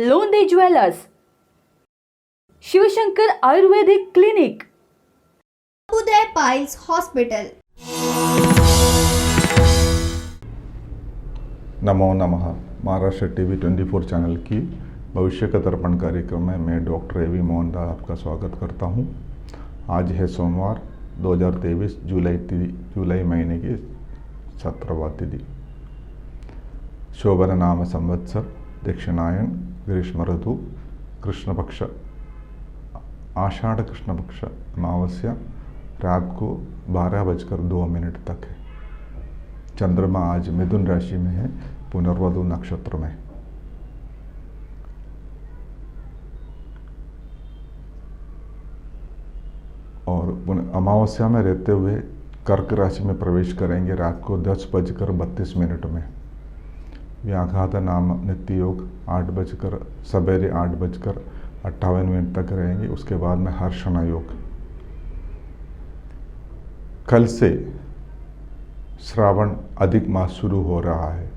लोंदे jewellers, Shivshankar Ayurvedic clinic, उदय piles hospital. नमो नमः। Maharashtra TV 24 channel की भविष्य का दर्पण कार्यक्रम में मैं डॉक्टर ए.वी. मोहनदास आपका स्वागत करता हूं। आज है सोमवार 2023 जुलाई महीने की 17वां तिथि। शोभन नाम संवत्सर, दक्षिणायन, ग्रीष्म ऋतु, कृष्ण पक्ष, आषाढ़ कृष्ण पक्ष अमावस्या रात को 12:02 तक है। चंद्रमा आज मिथुन राशि में है, पुनर्वसु नक्षत्र में। और अमावस्या में रहते हुए कर्क राशि में प्रवेश करेंगे रात को 10:32 में। व्याघात नाम नित्य योग सवेरे 8:58 तक रहेंगे। उसके बाद में हर्षणा योग। कल से श्रावण अधिक मास शुरू हो रहा है।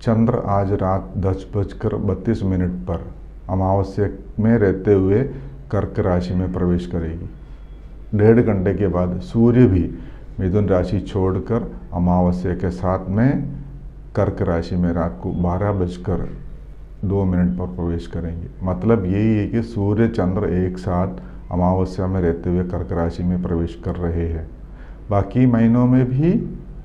चंद्र आज रात 10:32 पर अमावस्या में रहते हुए कर्क राशि में प्रवेश करेगी। 1.5 घंटे के बाद सूर्य भी मिथुन राशि छोड़कर अमावस्या के साथ में कर्क राशि में रात को 12:02 पर प्रवेश करेंगे। मतलब यही है कि सूर्य चंद्र एक साथ अमावस्या में रहते हुए कर्क राशि में प्रवेश कर रहे हैं। बाकी महीनों में भी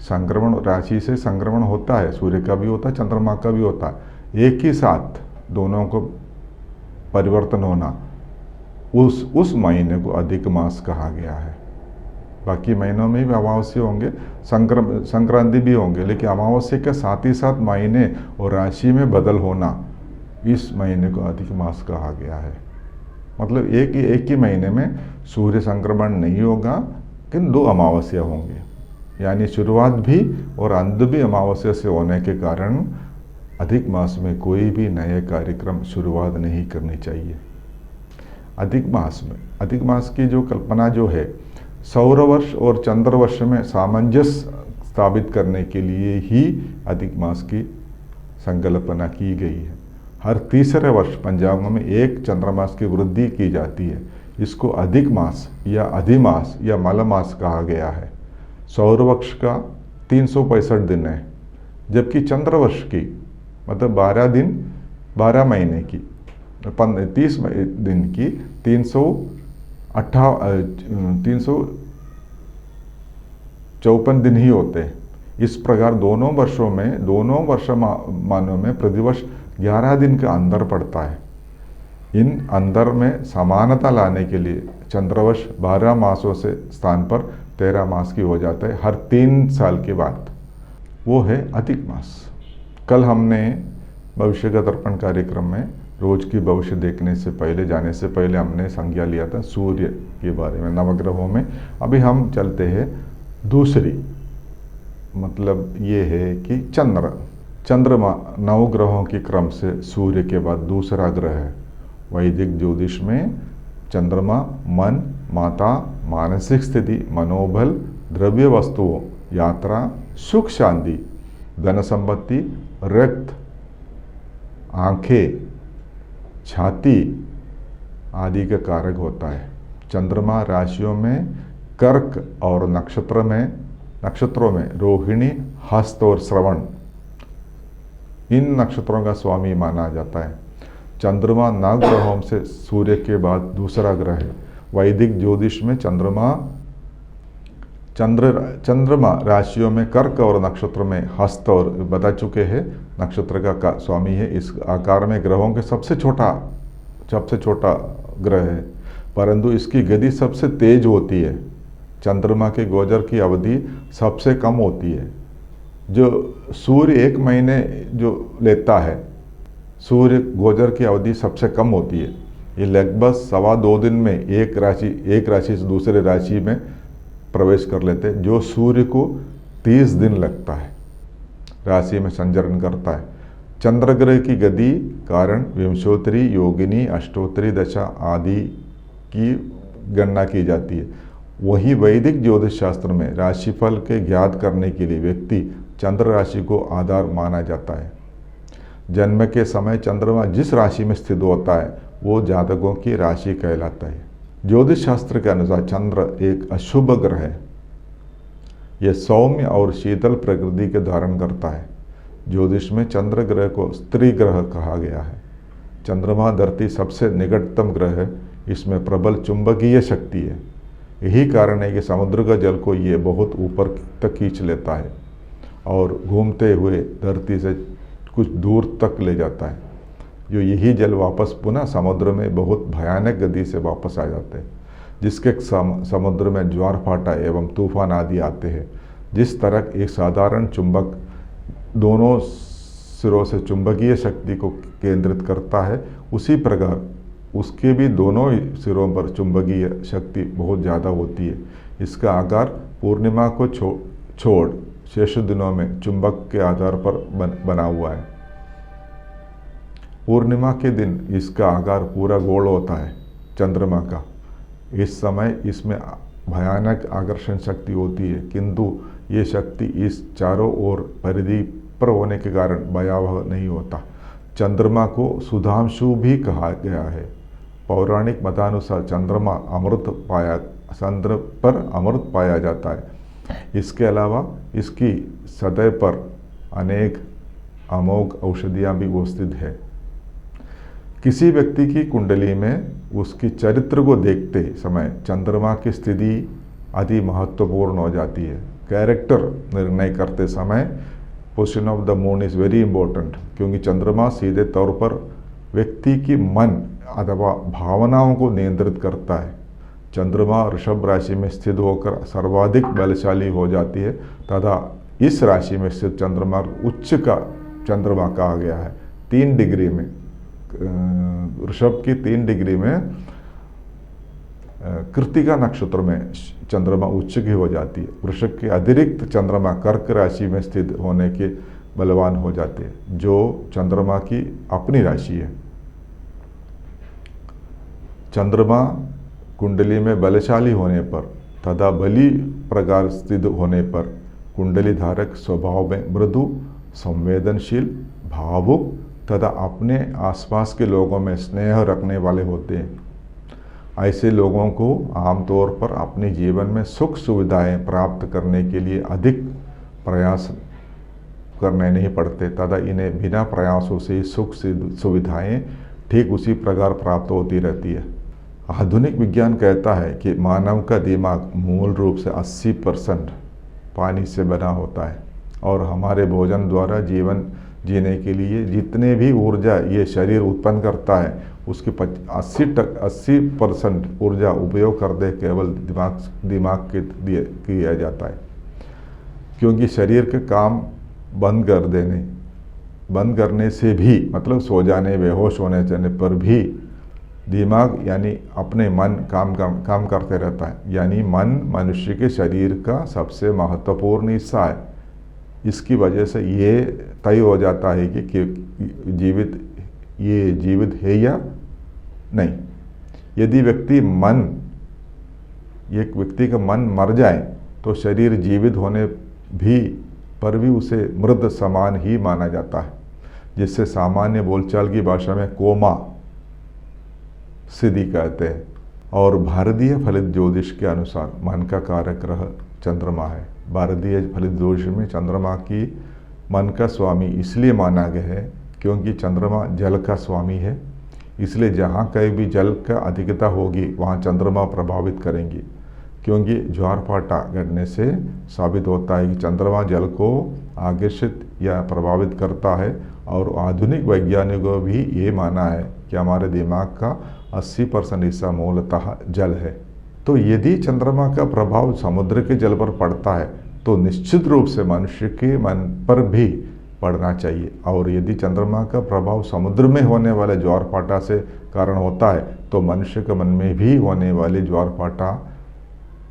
संक्रमण, राशि से संक्रमण होता है, सूर्य का भी होता है, चंद्रमा का भी होता है। एक ही साथ दोनों को परिवर्तन होना, उस महीने को अधिक मास कहा गया है। बाकी महीनों में भी अमावस्या होंगे, संक्रांति भी होंगे, लेकिन अमावस्या के साथ ही साथ महीने और राशि में बदल होना, इस महीने को अधिक मास कहा गया है। मतलब एक ही महीने में सूर्य संक्रमण नहीं होगा, लेकिन 2 अमावस्या होंगे। यानी शुरुआत भी और अंत भी अमावस्या से होने के कारण अधिक मास में कोई भी नए कार्यक्रम शुरुआत नहीं करनी चाहिए। अधिक मास की जो कल्पना जो है, सौर वर्ष और चंद्र वर्ष में सामंजस्य स्थापित करने के लिए ही अधिक मास की संकल्पना की गई है। हर तीसरे वर्ष पंचांग में एक चंद्रमास की वृद्धि की जाती है। इसको अधिक मास या अधिमास या मलमास कहा गया है। सौर वर्ष का 365 दिन है, जबकि चंद्र वर्ष की मतलब 12 महीने की 30 दिन की 354 दिन ही होते हैं। इस प्रकार दोनों वर्षमानों में प्रतिवर्ष 11 दिन का अंतर पड़ता है। इन अंतर में समानता लाने के लिए चंद्रवर्ष 12 मासों से स्थान पर 13 मास की हो जाता है हर 3 साल के बाद। वो है अधिक मास। कल हमने भविष्य का दर्पण कार्यक्रम में रोज की भविष्य देखने से पहले, जाने से पहले हमने संज्ञा लिया था सूर्य के बारे में, नवग्रहों में। अभी हम चलते हैं दूसरी, मतलब ये है कि चंद्रमा नवग्रहों के क्रम से सूर्य के बाद दूसरा ग्रह है। वैदिक ज्योतिष में चंद्रमा मन, माता, मानसिक स्थिति, मनोबल, द्रव्य वस्तुओं, यात्रा, सुख शांति, धन संपत्ति, रक्त, आंखें, छाती आदि का कारक होता है। चंद्रमा राशियों में कर्क और नक्षत्रों में रोहिणी, हस्त और श्रवण, इन नक्षत्रों का स्वामी माना जाता है। चंद्रमा नवग्रहों से सूर्य के बाद दूसरा ग्रह है। वैदिक ज्योतिष में चंद्रमा राशियों में कर्क और नक्षत्र में हस्त और बता चुके हैं नक्षत्र का स्वामी है। इस आकार में ग्रहों के सबसे छोटा ग्रह है, परंतु इसकी गति सबसे तेज होती है। चंद्रमा के गोचर की अवधि सबसे कम होती है। जो सूर्य 1 महीने जो लेता है, सूर्य गोचर की अवधि सबसे कम होती है। ये लगभग 2.25 दिन में एक राशि से दूसरे राशि में प्रवेश कर लेते हैं, जो सूर्य को 30 दिन लगता है राशि में संचरण करता है। चंद्र ग्रह की गति कारण विंशोत्तरी, योगिनी, अष्टोत्तरी दशा आदि की गणना की जाती है। वही वैदिक ज्योतिष शास्त्र में राशिफल के ज्ञात करने के लिए व्यक्ति चंद्र राशि को आधार माना जाता है। जन्म के समय चंद्रमा जिस राशि में स्थित होता है वो जातकों की राशि कहलाता है। ज्योतिष शास्त्र के अनुसार चंद्र एक अशुभ ग्रह है। यह सौम्य और शीतल प्रकृति के धारण करता है। ज्योतिष में चंद्र ग्रह को स्त्री ग्रह कहा गया है। चंद्रमा धरती सबसे निकटतम ग्रह है। इसमें प्रबल चुंबकीय शक्ति है। यही कारण है कि समुद्र का जल को ये बहुत ऊपर तक खींच लेता है और घूमते हुए धरती से कुछ दूर तक ले जाता है। जो यही जल वापस पुनः समुद्र में बहुत भयानक गति से वापस आ जाते हैं, जिसके समुद्र में ज्वार भाटा एवं तूफान आदि आते हैं। जिस तरह एक साधारण चुंबक दोनों सिरों से चुंबकीय शक्ति को केंद्रित करता है, उसी प्रकार उसके भी दोनों सिरों पर चुंबकीय शक्ति बहुत ज़्यादा होती है। इसका आकार पूर्णिमा को छोड़ शेष दिनों में चुंबक के आधार पर बना हुआ है। पूर्णिमा के दिन इसका आकार पूरा गोल होता है चंद्रमा का। इस समय इसमें भयानक आकर्षण शक्ति होती है, किंतु ये शक्ति इस चारों ओर परिधि पर होने के कारण भयावह नहीं होता। चंद्रमा को सुधांशु भी कहा गया है। पौराणिक मतानुसार चंद्रमा चंद्र पर अमृत पाया जाता है। इसके अलावा इसकी सतह पर अनेक अमोघ औषधियाँ भी उपस्थित है। किसी व्यक्ति की कुंडली में उसकी चरित्र को देखते समय चंद्रमा की स्थिति अति महत्वपूर्ण हो जाती है। कैरेक्टर निर्णय करते समय position of the moon is very important, क्योंकि चंद्रमा सीधे तौर पर व्यक्ति की मन अथवा भावनाओं को नियंत्रित करता है। चंद्रमा वृषभ राशि में स्थित होकर सर्वाधिक बलशाली हो जाती है तथा इस राशि में स्थित चंद्रमा उच्च का चंद्रमा कहा गया है। 3 डिग्री में वृषभ की 3 डिग्री में कृत्तिका नक्षत्र में चंद्रमा उच्च की हो जाती है। वृषभ के अतिरिक्त चंद्रमा कर्क राशि में स्थित होने के बलवान हो जाते हैं, जो चंद्रमा की अपनी राशि है। चंद्रमा कुंडली में बलशाली होने पर तथा बली प्रकार स्थित होने पर कुंडली धारक स्वभाव में मृदु, संवेदनशील, भावुक तथा अपने आसपास के लोगों में स्नेह रखने वाले होते हैं। ऐसे लोगों को आमतौर पर अपने जीवन में सुख सुविधाएं प्राप्त करने के लिए अधिक प्रयास करने नहीं पड़ते तथा इन्हें बिना प्रयासों से सुख सुविधाएं ठीक उसी प्रकार प्राप्त होती रहती है। आधुनिक विज्ञान कहता है कि मानव का दिमाग मूल रूप से 80% पानी से बना होता है और हमारे भोजन द्वारा जीवन जीने के लिए जितने भी ऊर्जा ये शरीर उत्पन्न करता है उसकी 80% ऊर्जा उपयोग करते केवल दिमाग के लिए किया जाता है, क्योंकि शरीर के काम बंद करने से भी मतलब सो जाने, बेहोश होने जाने पर भी दिमाग यानी अपने मन काम करते रहता है। यानी मन मनुष्य के शरीर का सबसे महत्वपूर्ण हिस्सा है। इसकी वजह से ये तय हो जाता है कि जीवित है या नहीं। यदि एक व्यक्ति का मन मर जाए तो शरीर जीवित होने पर भी उसे मृत समान ही माना जाता है, जिससे सामान्य बोलचाल की भाषा में कोमा स्थिति कहते हैं। और भारतीय फलित ज्योतिष के अनुसार मन का कारक ग्रह चंद्रमा है। भारतीय फलित ज्योतिष में चंद्रमा की मन का स्वामी इसलिए माना गया है क्योंकि चंद्रमा जल का स्वामी है। इसलिए जहाँ कहीं भी जल का अधिकता होगी वहाँ चंद्रमा प्रभावित करेंगी, क्योंकि ज्वारभाटा घटने से साबित होता है कि चंद्रमा जल को आकर्षित या प्रभावित करता है। और आधुनिक वैज्ञानिकों भी ये माना है कि हमारे दिमाग का 80% हिस्सा मूलतः जल है। तो यदि चंद्रमा का प्रभाव समुद्र के जल पर पड़ता है तो निश्चित रूप से मनुष्य के मन पर भी पड़ना चाहिए। और यदि चंद्रमा का प्रभाव समुद्र में होने वाले ज्वारभाटा से कारण होता है तो मनुष्य के मन में भी होने वाले ज्वारभाटा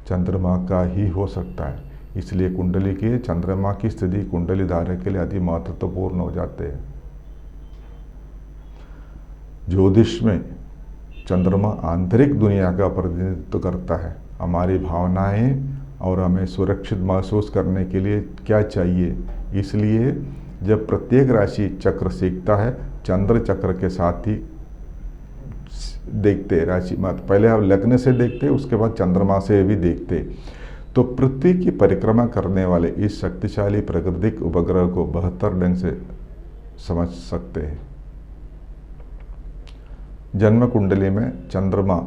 चंद्रमा का ही हो सकता है। इसलिए कुंडली के चंद्रमा की स्थिति कुंडली धारक के लिए अति महत्वपूर्ण हो जाते हैं। ज्योतिष में चंद्रमा आंतरिक दुनिया का प्रतिनिधित्व करता है। हमारी भावनाएं और हमें सुरक्षित महसूस करने के लिए क्या चाहिए, इसलिए जब प्रत्येक राशि चक्र सीखता है, चंद्र चक्र के साथ ही देखते राशि मत, पहले आप लग्न से देखते, उसके बाद चंद्रमा से भी देखते, तो पृथ्वी की परिक्रमा करने वाले इस शक्तिशाली प्राकृतिक उपग्रह को बेहतर ढंग से समझ सकते हैं। जन्म कुंडली में चंद्रमा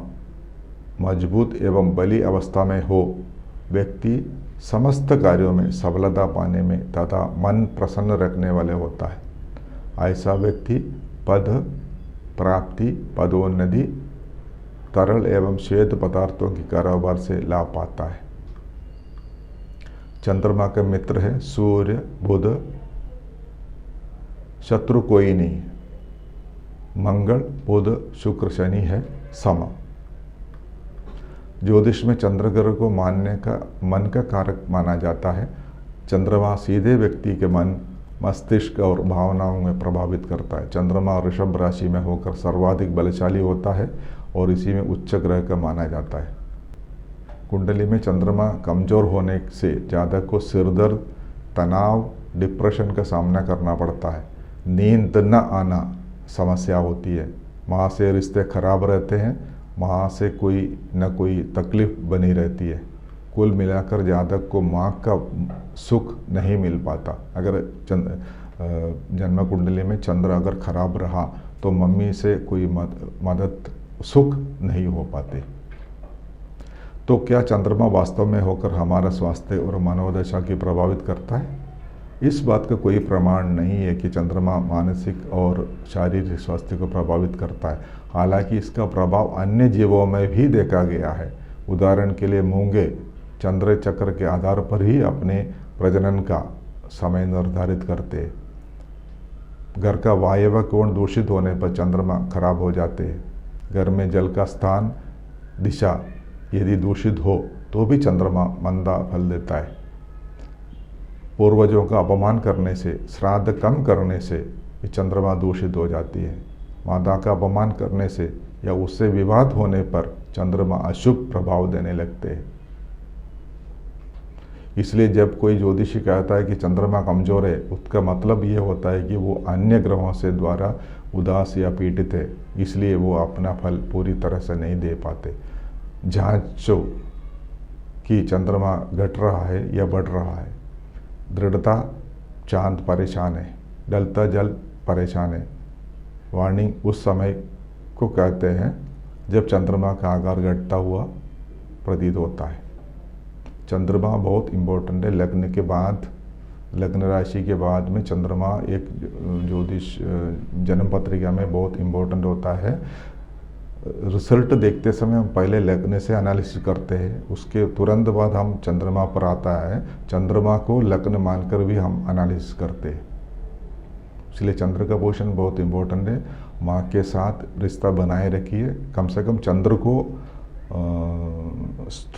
मजबूत एवं बली अवस्था में हो, व्यक्ति समस्त कार्यों में सफलता पाने में तथा मन प्रसन्न रखने वाले होता है। ऐसा व्यक्ति पद प्राप्ति, पदोन्नति, तरल एवं श्वेत पदार्थों के कारोबार से लाभ पाता है। चंद्रमा के मित्र है सूर्य, बुध, शत्रु कोई नहीं है। मंगल, बुध, शुक्र, शनि है सम। ज्योतिष में चंद्र ग्रह को मानने का मन का कारक माना जाता है। चंद्रमा सीधे व्यक्ति के मन, मस्तिष्क और भावनाओं में प्रभावित करता है। चंद्रमा वृषभ राशि में होकर सर्वाधिक बलशाली होता है और इसी में उच्च ग्रह का माना जाता है। कुंडली में चंद्रमा कमजोर होने से जातक को सिरदर्द, तनाव, डिप्रेशन का सामना करना पड़ता है। नींद न आना समस्या होती है। माँ से रिश्ते खराब रहते हैं, माँ से कोई न कोई तकलीफ बनी रहती है। कुल मिलाकर जातक को माँ का सुख नहीं मिल पाता। अगर जन्म कुंडली में चंद्र अगर खराब रहा तो मम्मी से कोई मदद, सुख नहीं हो पाते। तो क्या चंद्रमा वास्तव में होकर हमारा स्वास्थ्य और मनोदशा की प्रभावित करता है? इस बात का कोई प्रमाण नहीं है कि चंद्रमा मानसिक और शारीरिक स्वास्थ्य को प्रभावित करता है। हालांकि इसका प्रभाव अन्य जीवों में भी देखा गया है। उदाहरण के लिए मूंगे चंद्र चक्र के आधार पर ही अपने प्रजनन का समय निर्धारित करते हैं। घर का वायव्य कोण दूषित होने पर चंद्रमा खराब हो जाते हैं। घर में जल का स्थान, दिशा यदि दूषित हो तो भी चंद्रमा मंदा फल देता है। पूर्वजों का अपमान करने से, श्राद्ध कम करने से ये चंद्रमा दूषित हो जाती है। माता का अपमान करने से या उससे विवाद होने पर चंद्रमा अशुभ प्रभाव देने लगते हैं। इसलिए जब कोई ज्योतिषी कहता है कि चंद्रमा कमजोर है, उसका मतलब ये होता है कि वो अन्य ग्रहों से द्वारा उदास या पीड़ित है, इसलिए वो अपना फल पूरी तरह से नहीं दे पाते। जांचो कि चंद्रमा घट रहा है या बढ़ रहा है। दृढ़ता, चांद परेशान है, डलता जल परेशान है। वार्निंग उस समय को कहते हैं जब चंद्रमा का आकार घटता हुआ प्रतीत होता है। चंद्रमा बहुत इम्पोर्टेंट है। लग्न के बाद, लग्न राशि के बाद में चंद्रमा एक ज्योतिष जन्म पत्रिका में बहुत इम्पोर्टेंट होता है। रिजल्ट देखते समय हम पहले लग्न से एनालिसिस करते हैं, उसके तुरंत बाद हम चंद्रमा पर आता है। चंद्रमा को लग्न मानकर भी हम एनालिसिस करते हैं। इसलिए चंद्र का पोषण बहुत इम्पोर्टेंट है। माँ के साथ रिश्ता बनाए रखिए। कम से कम चंद्र को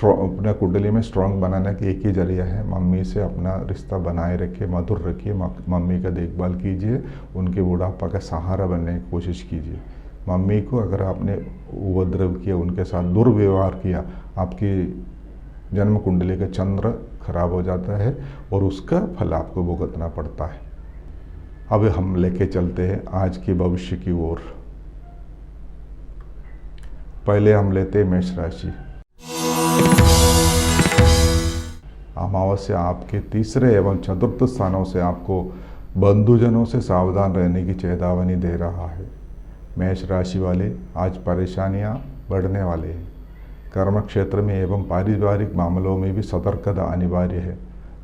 अपने कुंडली में स्ट्रांग बनाने की एक ही जरिया है, मम्मी से अपना रिश्ता बनाए रखिए, मधुर रखिए। मम्मी का देखभाल कीजिए, उनके बुढ़ापा का सहारा बनने की कोशिश कीजिए। मम्मी को अगर आपने उपद्रव किया, उनके साथ दुर्व्यवहार किया, आपकी जन्म कुंडली का चंद्र खराब हो जाता है और उसका फल आपको भुगतना पड़ता है। अब हम लेके चलते हैं आज के भविष्य की ओर। पहले हम लेते हैं मेष राशि। अमावस्या आपके तीसरे एवं चतुर्थ स्थानों से आपको बंधुजनों से सावधान रहने की चेतावनी दे रहा है। मेष राशि वाले आज परेशानियां बढ़ने वाले हैं। कर्म क्षेत्र में एवं पारिवारिक मामलों में भी सतर्कता अनिवार्य है।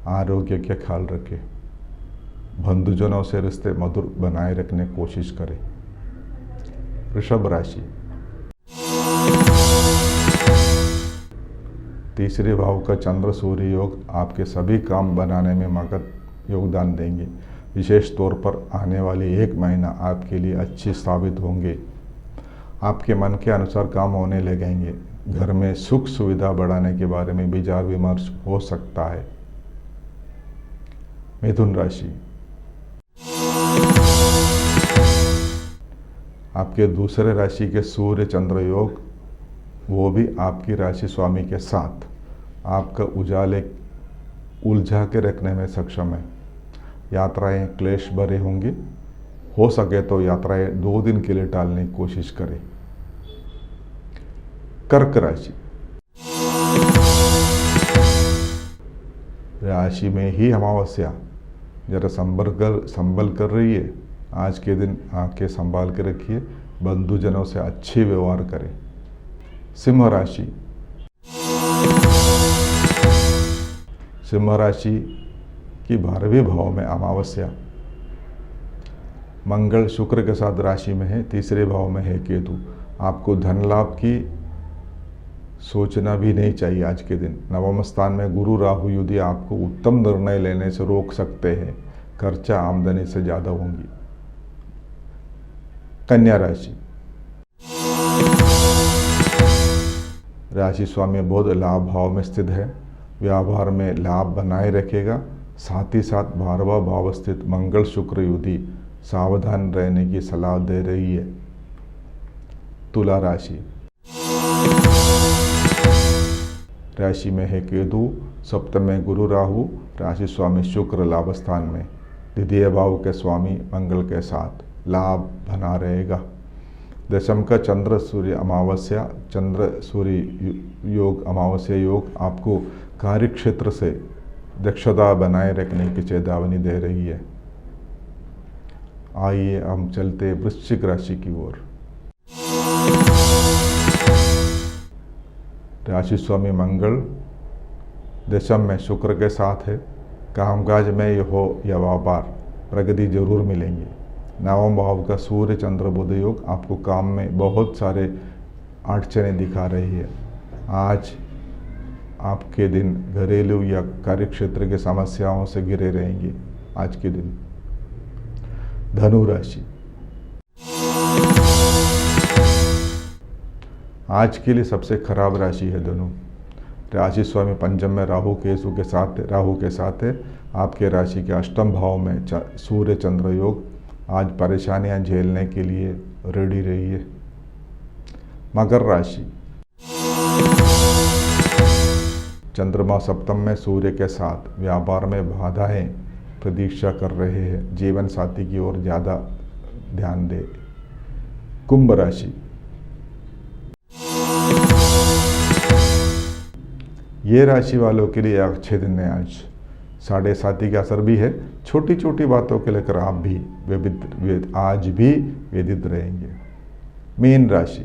आरोग्य का ख्याल रखें। बंधुजनों से रिश्ते मधुर बनाए रखने की कोशिश करें। वृषभ राशि, तीसरे भाव का चंद्र सूर्य योग आपके सभी काम बनाने में मदद योगदान देंगे। विशेष तौर पर आने वाली एक महीना आपके लिए अच्छी साबित होंगे। आपके मन के अनुसार काम होने लगेंगे। घर में सुख सुविधा बढ़ाने के बारे में विचार विमर्श हो सकता है। मिथुन राशि, आपके दूसरे राशि के सूर्य चंद्र योग, वो भी आपकी राशि स्वामी के साथ आपका उजाले उलझा के रखने में सक्षम है। यात्राएं क्लेश भरे होंगे। हो सके तो यात्राएं 2 दिन के लिए टालने की कोशिश करें। कर्क राशि, राशि में ही अमावस्या जरा संभल कर रही है। आज के दिन आंखें संभाल के रखिए, बंधुजनों से अच्छे व्यवहार करें। सिंह राशि, सिंह राशि की 12वें भाव में अमावस्या, मंगल शुक्र के साथ राशि में है, तीसरे भाव में है केतु। आपको धन लाभ की सोचना भी नहीं चाहिए आज के दिन। नवम स्थान में गुरु राहु युति आपको उत्तम निर्णय लेने से रोक सकते हैं। खर्चा आमदनी से ज्यादा होंगी। कन्या राशि, राशि स्वामी बुध लाभ भाव में स्थित है, व्यापार में लाभ बनाए रखेगा। साथ ही साथ 12वां भाव स्थित मंगल शुक्र युति सावधान रहने की सलाह दे रही है। तुला राशि, राशि में है केतु, सप्तम में गुरु राहु, राशि स्वामी शुक्र लाभ स्थान में, द्वितीय भाव के स्वामी मंगल के साथ लाभ बना रहेगा। दशम का चंद्र सूर्य अमावस्या, चंद्र सूर्य योग अमावस्या योग आपको कार्य क्षेत्र से दक्षता बनाए रखने की चेतावनी दे रही है। आइए हम चलते वृश्चिक राशि की ओर। राशि स्वामी मंगल दशम में शुक्र के साथ है। कामकाज में हो या व्यापार प्रगति जरूर मिलेंगे। नवम भाव का सूर्य चंद्र बुध योग आपको काम में बहुत सारे अड़चने दिखा रही है। आज आपके दिन घरेलू या कार्यक्षेत्र के समस्याओं से घिरे रहेंगे आज के दिन। धनु राशि, आज के लिए सबसे खराब राशि है धनु। राशि स्वामी पंचम में राहु के साथ है। आपके राशि के अष्टम भाव में सूर्य चंद्र योग आज परेशानियां झेलने के लिए रेडी रही है। मकर राशि, चंद्रमा सप्तम में सूर्य के साथ, व्यापार में बाधाएं प्रतीक्षा कर रहे हैं। जीवन साथी की ओर ज्यादा ध्यान दे। कुंभ राशि, ये राशि वालों के लिए अच्छे दिन है आज। साढ़े साथी का असर भी है। छोटी छोटी बातों के लेकर आप भी आज भी व्यथित रहेंगे। मीन राशि,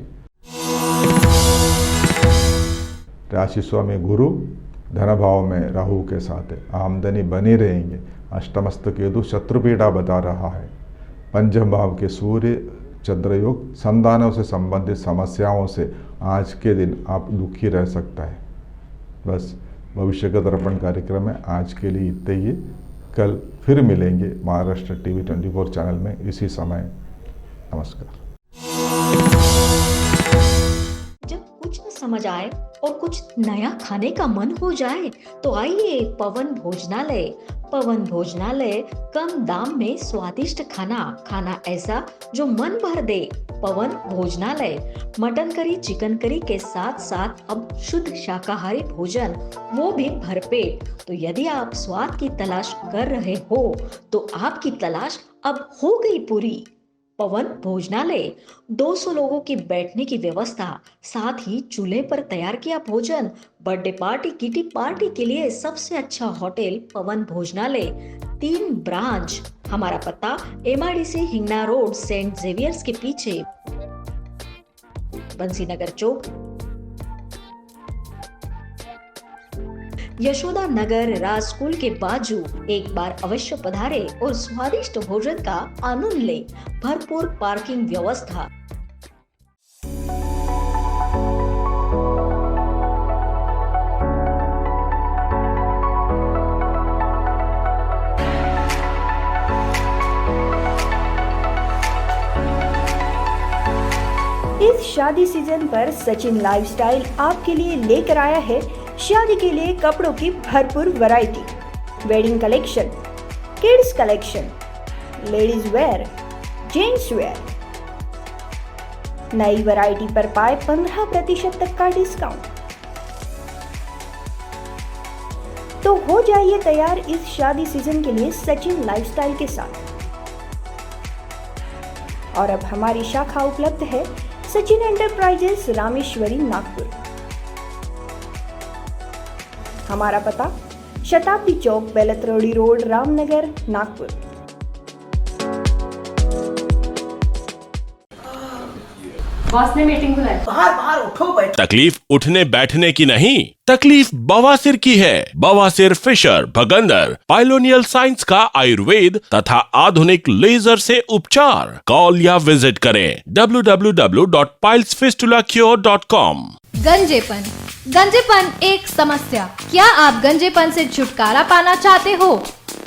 राशि स्वामी गुरु धन भाव में राहु के साथ है। आमदनी बनी रहेंगे। अष्टमस्थ केतु शत्रु पीड़ा बता रहा है। पंचम भाव के सूर्य चंद्र योग संतानों से संबंधित समस्याओं से आज के दिन आप दुखी रह सकता है। बस भविष्य का दर्पण कार्यक्रम में आज के लिए इतना ही। कल फिर मिलेंगे महाराष्ट्र टीवी 24 चैनल में इसी समय। नमस्कार। जब कुछ न समझ आए और कुछ नया खाने का मन हो जाए तो आइए पवन भोजनालय। पवन भोजनालय कम दाम में स्वादिष्ट खाना ऐसा जो मन भर दे। पवन भोजनालय मटन करी चिकन करी के साथ साथ अब शुद्ध शाकाहारी भोजन, वो भी भरपेट। तो यदि आप स्वाद की तलाश कर रहे हो तो आपकी तलाश अब हो गई पूरी। पवन भोजनालय 200 लोगों की बैठने की व्यवस्था, साथ ही चूल्हे पर तैयार किया भोजन। बर्थडे पार्टी किटी पार्टी के लिए सबसे अच्छा होटल पवन भोजनालय। 3 ब्रांच। हमारा पता MIDC Hingna road Saint Xavier's के पीछे, बंसीनगर चौक, यशोदा नगर राज स्कूल के बाजू। एक बार अवश्य पधारे और स्वादिष्ट भोजन का आनंद ले। भरपूर पार्किंग व्यवस्था। इस शादी सीजन पर सचिन लाइफस्टाइल आपके लिए लेकर आया है शादी के लिए कपड़ों की भरपूर variety. Wedding collection, kids collection, ladies wear, gents wear. नई वैरायटी पर पाए 15% तक का डिस्काउंट। तो हो जाइए तैयार इस शादी सीजन के लिए सचिन लाइफस्टाइल के साथ। और अब हमारी शाखा उपलब्ध है सचिन एंटरप्राइजेस रामेश्वरी नागपुर। हमारा पता शताब्दी चौक बेलतरोड़ी रोड रामनगर नागपुर। बॉस ने मीटिंग बुलाई। बाहर उठो बैठो। तकलीफ उठने बैठने की नहीं, तकलीफ बवासीर की है। बवासीर फिशर भगंदर पाइलोनियल साइंस का आयुर्वेद तथा आधुनिक लेजर से उपचार। कॉल या विजिट करें www.pilesfistulacure.com। गंजेपन एक समस्या। क्या आप गंजेपन से छुटकारा पाना चाहते हो?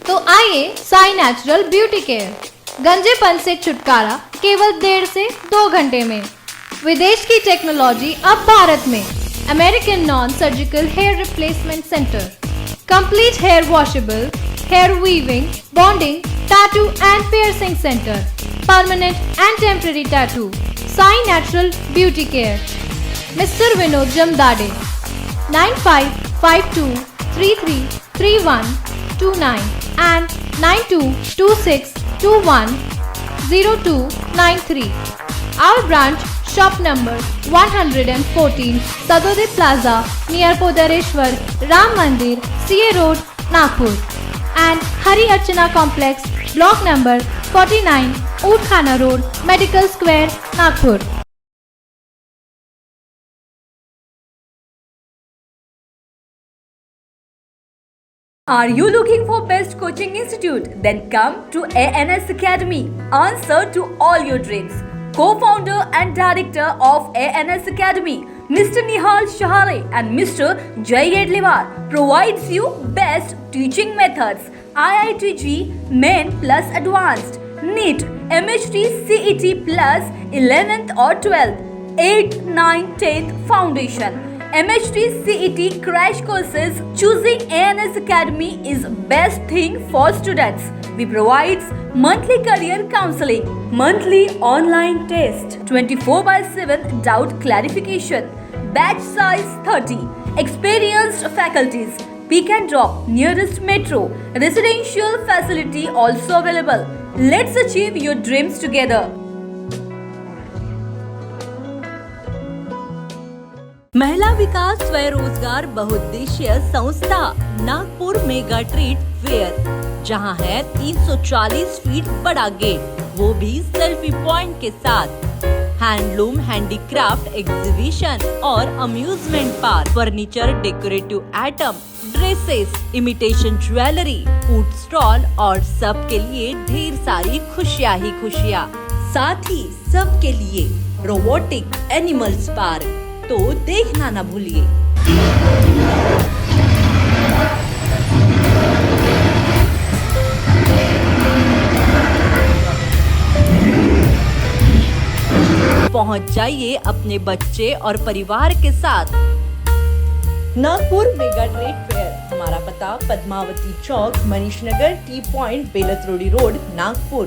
तो आइए साई नेचुरल ब्यूटी केयर। गंजेपन से छुटकारा केवल 1.5 से 2 घंटे में। विदेश की टेक्नोलॉजी अब भारत में। American non surgical hair replacement centre, complete hair washable, hair weaving, bonding, tattoo and piercing centre, permanent and temporary tattoo. Sai natural beauty care, mister Vinod Jamdade, 9552333129 and 9226210293. Our branch, shop number 114, Sadode Plaza, near Podareshwar, Ram Mandir, CA Road, Nagpur, and Hari Archana Complex, block number 49, Utkhana Road, Medical Square, Nagpur. Are you looking for best coaching institute? Then come to ANS Academy. Answer to all your dreams. Co-founder and director of ANS Academy, Mr. Nihal Shahare and Mr. Jay Edliwar provides you best teaching methods, IITG, Main plus Advanced, NEET, MHT, CET plus 11th or 12th, 8th, 9th, 10th Foundation, MHT, CET crash courses. Choosing ANS Academy is best thing for students. We provides monthly career counseling, monthly online test, 24/7 doubt clarification, batch size 30, experienced faculties, pick and drop nearest metro, residential facility also available. Let's achieve your dreams together. महिला विकास स्वरोजगार बहुउद्देशीय संस्था Nagpur mega trade fair, जहां है 340 feet बड़ा gate, वो भी selfie point के साथ। हैंडलूम हैंडीक्राफ्ट एग्जीबिशन और amusement park, furniture, decorative item, dresses, imitation jewellery, food stall और सबके लिए ढेर सारी खुशियां ही खुशियां। साथ ही सबके लिए रोबोटिक एनिमल्स पार्क, तो देखना ना भूलिए। पहुंच जाइए अपने बच्चे और परिवार के साथ। Nagpur mega trade fair. हमारा पता Padmavati chowk, Manish Nagar, t point, Beltarodi road, Nagpur.